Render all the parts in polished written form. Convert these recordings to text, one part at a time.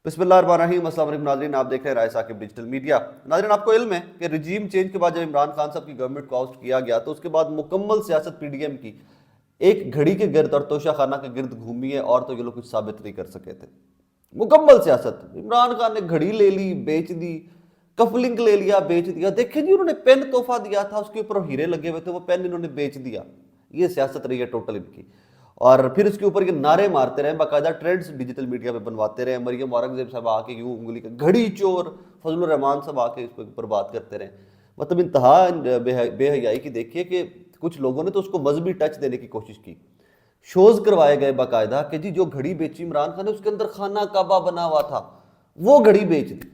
बिस्मिल्लाहिर्रहमानिर्रहीम। अस्सलाम वालेकुम नाज़रीन, आप देख रहे हैं राय साकिब डिजिटल मीडिया। नाज़रीन, आपको इल्म है कि रिजीम चेंज के बाद जब इमरान खान साहब की गवर्नमेंट को आउट किया गया तो उसके बाद मुकम्मल सियासत पीडीएम की एक घड़ी के गिर्द और तोशा खाना के गिर्द घूमी है, और तो ये लोग कुछ साबित नहीं कर सके थे। मुकम्मल सियासत, इमरान खान ने घड़ी ले ली, बेच दी, कफलिंग ले लिया, बेच दिया। देखिए जी, उन्होंने पेन तोहफा दिया था, उसके ऊपर हीरे लगे हुए थे, वो पेन इन्होंने बेच दिया। ये सियासत रही है टोटल इनकी। और फिर इसके ऊपर ये नारे मारते रहे, बाकायदा ट्रेंड्स डिजिटल मीडिया पे बनवाते रहे। मरियम औरंगजेब साहब आके यूं उंगली का घड़ी चोर, फजलुर रहमान साहब आके इस पर बात करते रहे। मतलब इंतहा बेहयाई की। देखिए कि कुछ लोगों ने तो उसको मजहबी टच देने की कोशिश की। शोज करवाए गए बाकायदा कि जी जो घड़ी बेची इमरान खान ने उसके अंदर खाना काबा बना हुआ था, वो घड़ी बेच दी।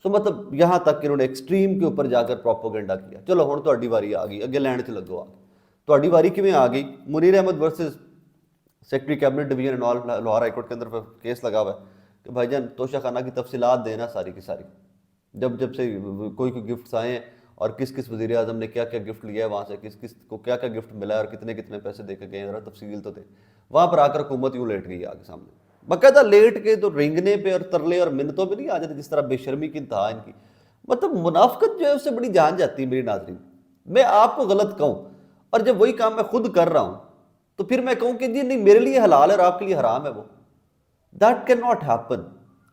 तो मतलब यहां तक इन्होंने एक्सट्रीम के ऊपर जाकर प्रोपोगेंडा किया। चलो हुण तुहाडी वारी आ गई, अगे लैंड च लगो। आ तुहाडी वारी किवें आ गई? Munir Ahmed versus secretary cabinet division and all, Lahore high court के अंदर केस लगा हुआ है कि भाईजान तोशा खाना की तफसीलात देना सारी की सारी। जब जब से कोई कोई गिफ्ट्स आए हैं और किस किस वज़ीर आज़म ने क्या क्या गिफ्ट लिया है वहाँ से, किस किस को क्या क्या गिफ्ट मिला है और कितने कितने पैसे दे के गए हैं, जरा तफसील तो दे। वहाँ पर आकर हुकूमत यूँ लेट गई आगे सामने, बाकायदा लेट के तो रेंगने पे और तरले और मिन्नतों पे नहीं आ जाते, जिस तरह बेशर्मी की इंतहा इनकी। मतलब मुनाफकत जो है उससे बड़ी जान जाती है मेरी नाजरीन। मैं आपको गलत कहूँ और जब वही काम मैं खुद कर रहा हूँ तो फिर मैं कहूँ कि जी नहीं, मेरे लिए हलाल है और आपके लिए हराम है, वो दैट कैन नॉट हैपन।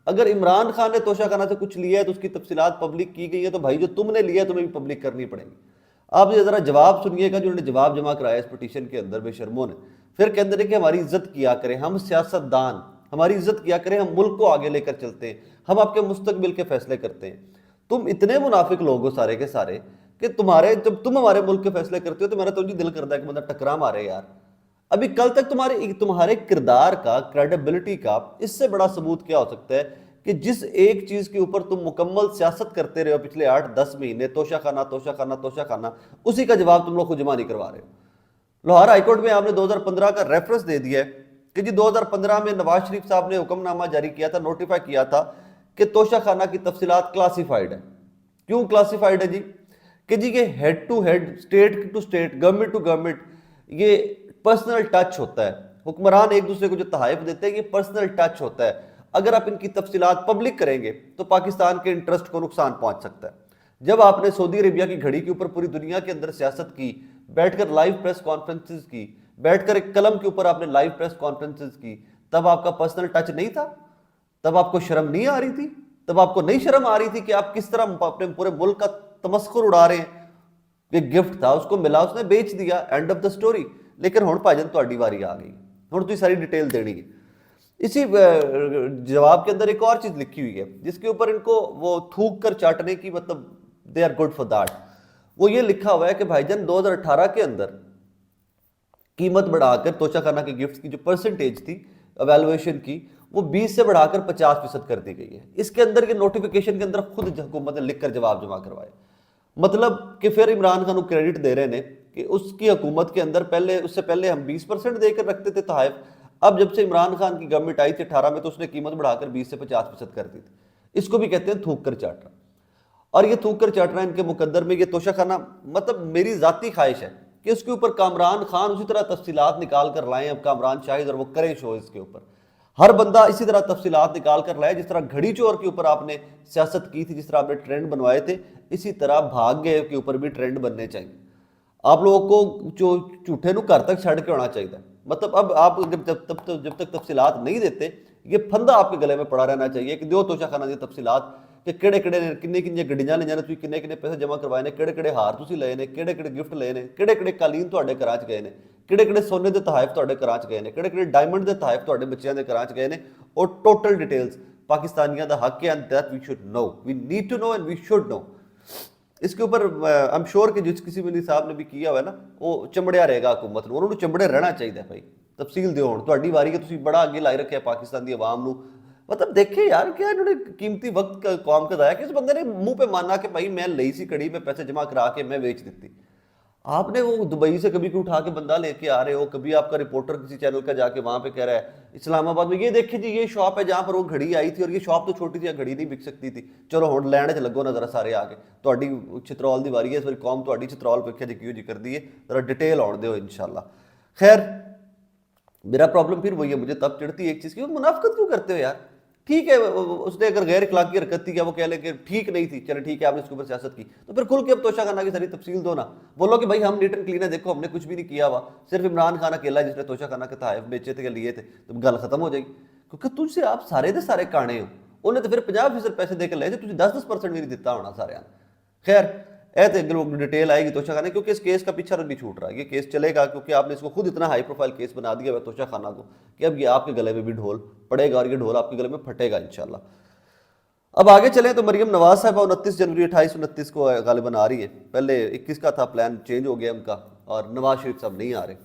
अगर इमरान खान ने तोशा खाना से कुछ लिया है तो उसकी तफसीलात पब्लिक की गई है, तो भाई जो तुमने लिया है तुम्हें भी पब्लिक करनी पड़ेगी। आप ये जरा जवाब सुनिएगा जो उन्होंने जवाब जमा कराया इस पिटीशन के अंदर बेशर्मों ने। फिर कहते हैं कि हमारी इज्जत किया करें, हम सियासतदान, हमारी इज्जत किया करें, हम मुल्क को आगे लेकर चलते हैं, हम आपके मुस्तकबिल के फैसले करते हैं। तुम इतने मुनाफिक लोग हो सारे के सारे कि तुम्हारे, जब तुम हमारे मुल्क के फैसले करते हो तो मेरा तो जी दिल करता है कि मतलब टकरा मारे यार। अभी कल तक तुम्हारे किरदार का, क्रेडिबिलिटी का इससे बड़ा सबूत क्या हो सकता है कि जिस एक चीज के ऊपर तुम मुकम्मल सियासत करते रहे हो पिछले 8-10 महीने, तोशा खाना तोशा खाना तोशा खाना, उसी का जवाब तुम लोग खुद जमा नहीं करवा रहे हो। लाहौर हाईकोर्ट में आपने 2015 का रेफरेंस दे दिया है कि जी 2015 में नवाज शरीफ साहब ने हुक्मनामा जारी किया था, नोटिफाई किया था कि तोशा खाना की तफसीलात क्लासिफाइड है। क्यों क्लासिफाइड है जी? कि जी ये head to head, state to state, government to government, ये पर्सनल टच होता है। हुक्मरान एक दूसरे को जो तहाइफ देते हैं ये पर्सनल टच होता है। अगर आप इनकी तफसीलात पब्लिक करेंगे तो पाकिस्तान के इंटरेस्ट को नुकसान पहुंच सकता है। जब आपने सऊदी अरेबिया की घड़ी के ऊपर पूरी दुनिया के अंदर सियासत की, बैठकर लाइव प्रेस कॉन्फ्रेंसेस की, बैठकर एक कलम के ऊपर आपने लाइव प्रेस कॉन्फ्रेंसेस की, तब आपका पर्सनल टच नहीं था? तब आपको शर्म नहीं आ रही थी? तब आपको नहीं शर्म आ रही थी कि आप किस तरह अपने पूरे मुल्क का तमस्खुर उड़ा रहे हैं? एक गिफ्ट था, उसको मिला, उसने बेच दिया, एंड ऑफ द स्टोरी। लेकिन हुण भाजन तुहाडी वारी आ गई, हुण तुसीं सारी डिटेल देनी है। इसी जवाब के अंदर एक और चीज लिखी हुई है जिसके ऊपर इनको वो थूक कर चाटने की, मतलब they are good for that. वो ये लिखा हुआ है कि भाईजान 2018 के अंदर कीमत बढ़ाकर तोशा खाना के गिफ्ट की जो परसेंटेज थी अवेलुएशन की, वो 20 से बढ़ाकर 50% कर दी गई है। इसके अंदर के नोटिफिकेशन के अंदर खुद हुकूमत ने लिखकर जवाब जमा करवाए। मतलब कि फिर इमरान खान को क्रेडिट दे रहे ने कि उसकी हुकूमत के अंदर पहले, उससे पहले हम 20% देकर रखते थे तहाइफ, अब जब से इमरान खान की गवर्नमेंट आई थी 18 में तो उसने कीमत बढ़ाकर 20 से 50% कर दी थी। इसको भी कहते हैं थूक कर चाटना। और ये थूक कर चाटना इनके मुकद्दर में, ये तोशा खाना, मतलब मेरी जाती ख्वाहिश है कि उसके ऊपर कामरान खान उसी तरह तफसीलात निकाल कर लाएं, अब कामरान शाहिद, और वो करें शो इसके ऊपर। हर बंदा इसी तरह तफसीलात निकाल कर लाए, जिस तरह घड़ी चोर के ऊपर आपने सियासत की थी, जिस तरह आपने ट्रेंड बनवाए थे, इसी तरह भाग्य के ऊपर भी ट्रेंड बनने चाहिए। आप लोगों को जो झूठे नु घर तक छड़ के होना चाहिए। मतलब अब आप जब तक तफसीलात नहीं देते, ये फंदा आपके गले में पड़ा रहना चाहिए कि दो तोशा खाना दी तफसीलात कि किहड़े किहड़े ने, किन्ने किन्ने गड्डियां लईआं ने, तुसीं किन्ने किन्ने पैसे जमा करवाए ने, किहड़े किहड़े हार तुसीं लए ने, किहड़े किहड़े गिफ्ट लए ने, किहड़े किहड़े कालीन तुहाडे घरां च गए ने, किहड़े किहड़े सोने दे तहाइफ तुहाडे घरां च गए ने, किहड़े किहड़े डायमंड दे तहाइफ तुहाडे बच्चियां दे घरां च गए ने, और टोटल डिटेल्स पाकिस्तानियों का हक है, and that we should know, we need to know and we should know. इसके ऊपर आई एम श्योर कि जिस किसी भी साहब ने भी किया हुआ है ना, वो चमड़िया रहेगा हुकूमत ਨੂੰ, उन्होंने चमड़े रहना चाहिए भाई। तफसील दिओ हुण तुहाडी वारी है, तुसीं बड़ा अगे लाई रखिया पाकिस्तान की आवाम ਨੂੰ। मतलब देखे यार क्या इन्होंने कीमती वक्त कौम का दाया कि इस बंदे ने मुंह पे माना कि भाई मैं लई सी कड़ी, मैं पैसे जमा करा के मैं बेच दी। आपने वो दुबई से कभी उठा के बंदा लेके आ रहे हो, कभी आपका रिपोर्टर किसी चैनल का जाके वहां पे कह रहा है इस्लामाबाद में ये देखिए जी ये शॉप है जहां पर वो घड़ी आई थी, और ये शॉप तो छोटी थी, घड़ी नहीं बिक सकती थी। चलो हुण लैंड च लगो ना जरा सारे आके, तुहाडी चित्रौल की वारी है, इस बार कौम तुहाडी चित्रौल वेख्या जी किहो जी कर दी है, जरा डिटेल आउण दिओ इंशाल्लाह। खैर, मेरा प्रॉब्लम फिर वही है, मुझे तब चिढ़ती एक चीज़ की, मुनाफकत क्यों करते हो यार? ठीक है, उसने अगर गैर इखलाकी हरकत थी, क्या वो कह ले कि ठीक नहीं थी, चले ठीक है आपने इसके ऊपर सियासत की, तो फिर खुल के अब तोशा खाना की सारी तफसील दो ना। बोलो कि भाई हम नीट एंड क्लीन है, देखो हमने कुछ भी नहीं किया हुआ, सिर्फ इमरान खान अकेला है जिसने तोशा खाना के तहफ बेचे थे, लिए थे, तो गल खत्म हो जाएगी। क्योंकि तुझसे आप सारे दे सारे काने हो, उन्हें तो फिर 50% पैसे देकर ले, तुझे 10% भी नहीं दिता होना सारे। खैर तो अगर वो डिटेल आएगी तोशा खाना, क्योंकि इस केस का पीछा नहीं छूट रहा, ये केस चलेगा, क्योंकि आपने इसको खुद इतना हाई प्रोफाइल केस बना दिया है तोशा खाना को, कि अब ये आपके गले में भी ढोल पड़ेगा और ये ढोल आपके गले में फटेगा इंशाल्लाह। अब आगे चलें तो मरियम नवाज साहब 29 जनवरी 2829 को गालिबन आ रही है। पहले 21 का था, प्लान चेंज हो गया उनका, और नवाज शरीफ साहब नहीं आ रहे,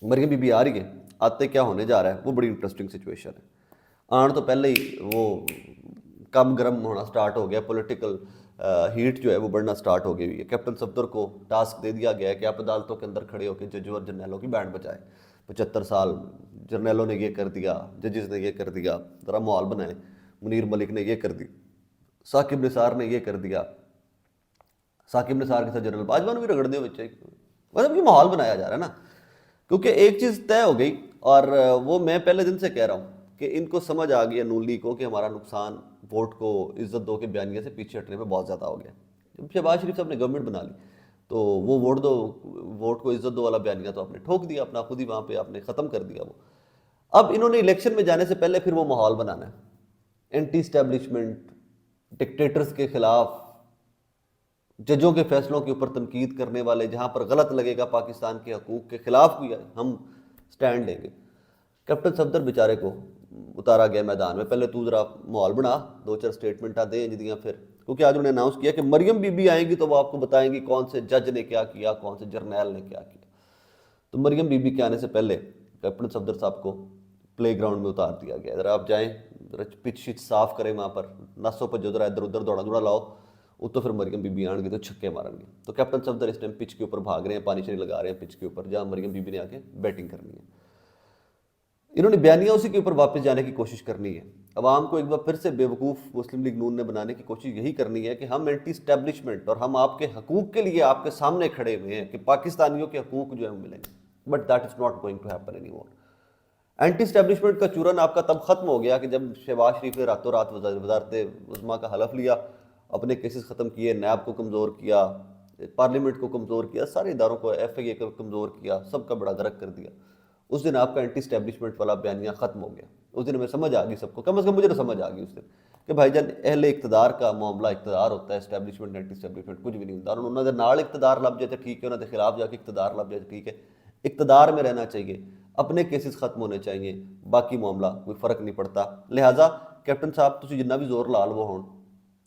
मरियम बीबी आ रही है। आते क्या होने जा रहा है वो बड़ी इंटरेस्टिंग सिचुएशन है। आने तो पहले ही वो कम गर्म होना स्टार्ट हो गया, पॉलिटिकल हीट जो है वो बढ़ना स्टार्ट हो गई है। कैप्टन सफदर को टास्क दे दिया गया है कि आप अदालतों के अंदर खड़े होकर जजों और जर्नैलों की बैंड बजाएं। 75 साल जर्नैलों ने ये कर दिया, जजेस ने ये कर दिया, ज़रा माहौल बनाए। मुनीर मलिक ने ये कर दी, साकिब निसार ने ये कर दिया, साकिब निसार के साथ जनरल बाजवा ने भी रगड़ने बच्चे, मतलब ये माहौल बनाया जा रहा है ना। क्योंकि एक चीज़ तय हो गई, और वो मैं पहले दिन से कह रहा हूँ कि इनको समझ आ गई है नून लीग को कि हमारा नुकसान वोट को इज्जत दो के बयानिया से पीछे हटने में बहुत ज़्यादा हो गया। जब शहबाज शरीफ साहब ने गवर्नमेंट बना ली तो वो वोट को इज्जत दो वाला बयानिया तो आपने ठोक दिया, अपना खुद ही वहाँ पे आपने ख़त्म कर दिया वो। अब इन्होंने इलेक्शन में जाने से पहले फिर वो माहौल बनाना है, एंटी स्टैब्लिशमेंट, डिक्टेटर्स के खिलाफ, जजों के फैसलों के ऊपर तनकीद करने वाले, जहां पर गलत लगेगा पाकिस्तान के हकूक के खिलाफ भी हम स्टैंड लेंगे। कैप्टन सफदर बेचारे को उतारा गया मैदान में, पहले तू जरा माहौल बना, 2-4 स्टेटमेंट दे दियाँ फिर, क्योंकि आज उन्होंने अनाउंस किया कि मरियम बीबी आएंगी तो वो आपको बताएंगी कौन से जज ने क्या किया, कौन से जर्नैल ने क्या किया। तो मरियम बीबी के आने से पहले कैप्टन सफदर साहब को प्ले ग्राउंड में उतार दिया गया, जरा आप जाएँ, जरा पिच शिच साफ करें, वहाँ पर नसों पर जो जरा इधर उधर दौड़ा दौड़ा लाओ, वो तो फिर मरियम बीबी आएंगे तो छक्के मारेंगे। तो कैप्टन सफदर इस टाइम पिच के ऊपर भाग रहे हैं, पानी शानी लगा रहे हैं पिच के ऊपर, जहाँ मरियम बीबी ने आके बैटिंग करनी है। इन्होंने बयानिया उसी के ऊपर वापस जाने की कोशिश करनी है। अवाम को एक बार फिर से बेवकूफ़ मुस्लिम लीग नून ने बनाने की कोशिश यही करनी है कि हम एंटी स्टैब्लिशमेंट और हम आपके हकूक़ के लिए आपके सामने खड़े हुए हैं कि पाकिस्तानियों के हकूक़ जो है मिलेंगे, but that is not going to happen any more. Anti establishment का चूरन आपका तब खत्म हो गया कि जब शहबाज शरीफ ने रातों रात वज़ारत उज़्मा का हलफ लिया, अपने केसेस ख़त्म किए, नैब को कमज़ोर किया, पार्लियामेंट को कमज़ोर किया, सारे इदारों को, FIA को कमज़ोर किया, सबका बड़ा गर्क कर दिया। उस दिन आपका एंटी स्टैब्लिशमेंट वाला बयानिया ख़त्म हो गया। उस दिन हमें समझ आ गई सबको, कम से कम मुझे तो समझ आ गई उस दिन कि भाईजान अहले इक़्तिदार का मामला इक़्तिदार होता है, स्टैब्लिशमेंट एंटी स्टैब्लिशमेंट कुछ भी नहीं होता। उन्होंने नाल इक़्तिदार लभ जाए तो ठीक है, उन्होंने खिलाफ जाके इक़्तिदार लभ जाए तो ठीक है। इक़्तिदार में रहना चाहिए, अपने केसेस खत्म होने चाहिए, बाकी मामला कोई फ़र्क नहीं पड़ता। लिहाजा कैप्टन साहब तुम जिन्ना भी जोर ला लो हो,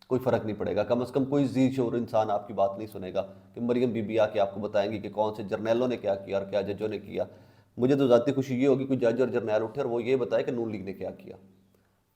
कोई फ़र्क नहीं पड़ेगा। कम से कम कोई जी शोर इंसान आपकी बात नहीं सुनेगा कि मरियम बीबी आके आपको बताएंगी कि कौन से जर्नैलों ने क्या किया और क्या जजों ने किया। मुझे तो ज़ाती खुशी ये होगी कोई जज और जर्नैल उठे और वो ये बताए कि नून लीग ने क्या किया।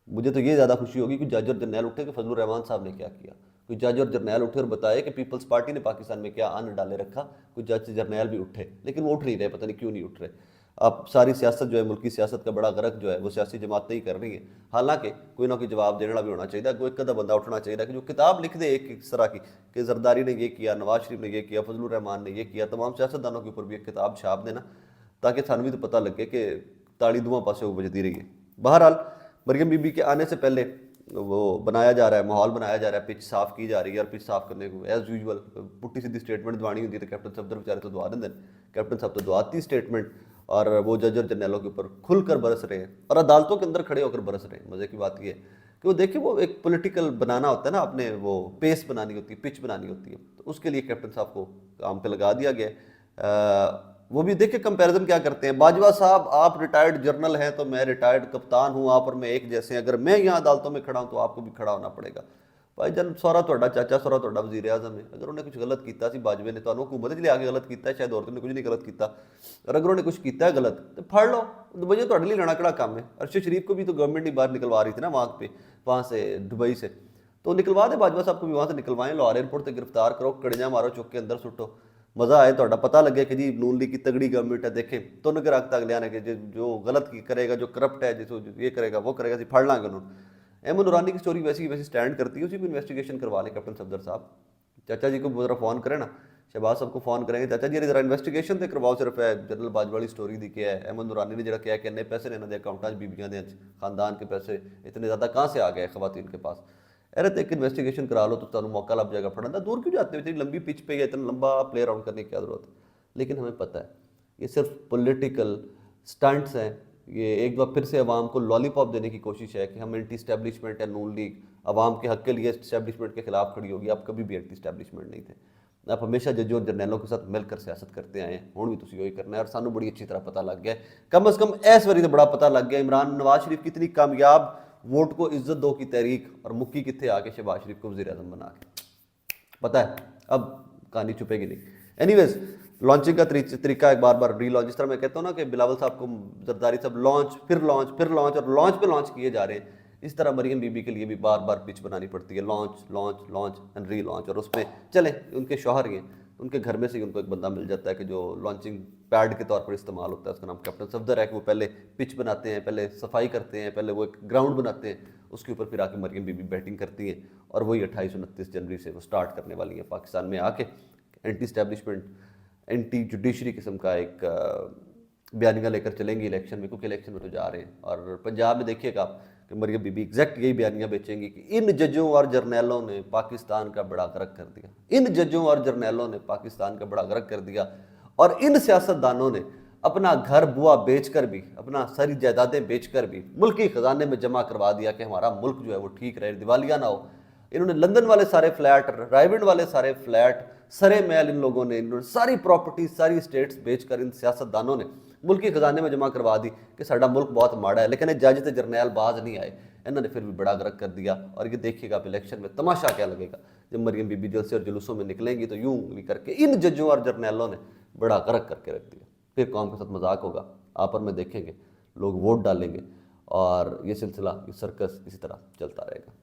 मुझे तो ये ज़्यादा खुशी होगी कि जज और जर्नैल उठे कि फजलुर रहमान साहब ने क्या किया। कोई जज और जर्नैल उठे और बताए कि पीपल्स पार्टी ने पाकिस्तान में क्या अन्न डाले रखा। कोई जज से जर्नैल भी उठे, लेकिन वो उठ नहीं रहे, पता नहीं क्यों नहीं उठ रहे। अब सारी सियासत जो है, मुल्की सियासत का बड़ा गर्क जो है वो सियासी जमातें ही कर रही है। हालांकि कोई ना कोई जवाब देने वाला भी होना चाहिए, कोई एक अदा बंदा उठना चाहिए कि जो किताब लिख दे एक इस तरह की कि जरदारी ने ये किया, नवाज शरीफ ने ये किया, फजलुर रहमान ने ये किया, तमाम सियासतदानों के ऊपर भी एक किताब छाप देना, ताकि सानू भी तो पता लगे कि ताड़ी दुआ पासे वो बजती रही है। बहरहाल मरियम बीबी के आने से पहले वो बनाया जा रहा है, माहौल बनाया जा रहा है, पिच साफ की जा रही है। और पिच साफ करने को एज यूजुअल पुट्टी सीधी स्टेटमेंट दवानी होती है तो कैप्टन सफदर बेचारे तो दुआ देंगे, कैप्टन साहब तो दुआती स्टेटमेंट, और वो जज और जर्नैलों के ऊपर खुलकर बरस रहे हैं और अदालतों के अंदर खड़े होकर बरस रहे हैं। मज़े की बात यह है कि वो देखिए, वो एक पॉलिटिकल बनाना होता है ना, आपने वो पेस बनानी होती है, पिच बनानी होती है, तो उसके लिए कैप्टन साहब को काम पे लगा दिया गया। वो भी देखिए कंपैरिजन क्या करते हैं, बाजवा साहब आप रिटायर्ड जर्नल हैं तो मैं रिटायर्ड कप्तान हूँ, आप और मैं एक जैसे हैं, अगर मैं यहाँ अदालतों में खड़ा हूँ तो आपको भी खड़ा होना पड़ेगा। भाईजान सौरा तोड़ा चाचा, सौरा तोड़ा वज़ीर आज़म है, अगर उन्हें कुछ गलत किया सी बाजवे ने तो हुकूमत च लिया के गलत किया, शायद औरतों ने कुछ नहीं गलत किया, और अगर उन्हें कुछ किया है गलत तो फड़ लो, तो भैया थोड़े लिए लेना कड़ा काम है। अरशद शरीफ को भी तो गवर्नमेंट ही बाहर निकलवा रही थी ना वहाँ से दुबई से, तो निकलवा दे, बाजवा साहब को भी वहाँ से निकलवाएं, लाहौर एयरपोर्ट से गिरफ्तार करो, कड़ियाँ मारो, चुक के अंदर सुटो, मज़ा आए, थोड़ा पता लगे कि जी नून लीग की तगड़ी गवर्नमेंट है। देखें तो नगर रखता अगले आने के जो गलत करेगा, जो करप्ट है, जिसको ये करेगा वो करेगा, सी फड़ लांगे उन्होंने। अहमद नूरानी की स्टोरी वैसी वैसी स्टैंड करती है, उसी को इन्वेस्टिगेशन करवा लें कैप्टन सफदर साहब, चाचा जी को ज़रा फ़ोन करें ना, शहबाज साहब को फोन करेंगे, चाचा जी जरा इन्वेस्टिगेशन तो करवाओ, सिर्फ जनरल बाजवा वाली स्टोरी दी क्या है, अहमद नूरानी ने जरा क्या कि इन्ने पैसे ने इन्होंने अकाउंटा बीबियां दे खानदान के पैसे इतने ज़्यादा कहाँ से आ गए खवातीन के पास। अरे तो एक इन्वेस्टिगेशन करा लो तो तुम मौका लग जाएगा फड़न का। दूर क्यों जाते हो, इतनी लंबी पिच पे या इतना लंबा प्ले अराउंड करने की क्या जरूरत है। लेकिन हमें पता है ये सिर्फ पॉलिटिकल स्टंट्स हैं, ये एक बार फिर से अवाम को लॉलीपॉप देने की कोशिश है कि हम एंटी स्टैब्लिशमेंट है, नून लीग अवाम के हक के लिए स्टैब्लिशमेंट के खिलाफ खड़ी होगी। आप कभी भी एंटी स्टैब्लिशमेंट नहीं थे, आप हमेशा जजों और जरनैलों के साथ मिलकर सियासत करते आए हैं, हुण भी तुसीं वही करना है। और सानू बड़ी अच्छी तरह पता लग गया, कम अज़ कम इस बारी तो बड़ा पता लग गया इमरान नवाज शरीफ कितनी कामयाब वोट को इज्जत दो की तहरीक और मुक्की कितने आके शहबाज शरीफ को वज़ीर आज़म बना के, पता है अब कहानी छुपेगी नहीं। एनीवेज लॉन्चिंग का तरीका एक बार बार री लॉन्च, जिस तरह मैं कहता हूँ ना कि बिलावल साहब को जरदारी साहब लॉन्च फिर लॉन्च फिर लॉन्च और लॉन्च पे लॉन्च किए जा रहे हैं, इस तरह मरियम बीबी के लिए भी बार बार पिच बनानी पड़ती है, launch launch launch and re launch. और उसमें चले उनके शौहर ही हैं, उनके घर में से ही उनको एक बंदा मिल जाता है कि जो लॉन्चिंग पैड के तौर पर इस्तेमाल होता है, उसका नाम कैप्टन सफदर है, कि वो पहले पिच बनाते हैं, पहले सफाई करते हैं, पहले वो एक ग्राउंड बनाते हैं, उसके ऊपर फिर आके मरियम बीबी बैटिंग करती हैं। और वही 28-29 जनवरी से वो स्टार्ट करने वाली है पाकिस्तान में आके एंटी स्टैब्लिशमेंट एंटी जुडिशरी किस्म का एक बयानिया लेकर चलेंगी इलेक्शन में, क्योंकि इलेक्शन में तो जा रहे हैं। और पंजाब में देखिएगा आप कि मरियम बीबी एग्जैक्ट यही बयानिया बेचेंगी कि इन जजों और जर्नैलों ने पाकिस्तान का बड़ा गर्क कर दिया, इन जजों और जर्नैलों ने पाकिस्तान का बड़ा गर्क कर दिया, और इन सियासतदानों ने अपना घर बुआ बेचकर भी, अपना सारी जायदादें बेचकर भी मुल्की खजाने में जमा करवा दिया कि हमारा मुल्क जो है वो ठीक रहे, दिवालिया ना हो। इन्होंने लंदन वाले सारे फ्लैट, रायविंड वाले सारे फ्लैट, सरे महल इन लोगों ने, इन्होंने सारी प्रॉपर्टी सारी स्टेट्स बेचकर इन सियासतदानों ने मुल्की खजाने में जमा करवा दी कि साडा मुल्क बहुत माड़ा है। लेकिन जज तो जरनैल बाज नहीं आए, इन्होंने फिर भी बड़ा गर्क कर दिया। और ये देखिएगा आप इलेक्शन में तमाशा क्या लगेगा, जब मरियम बीबी जलसे और जुलूसों में निकलेंगी तो यूं भी करके इन जजों और जरनैलों ने बड़ा गर्क करके रख दिया। फिर कौम के साथ मजाक होगा, आप और मैं देखेंगे, लोग वोट डालेंगे और ये सिलसिला, ये सर्कस इसी तरह चलता रहेगा।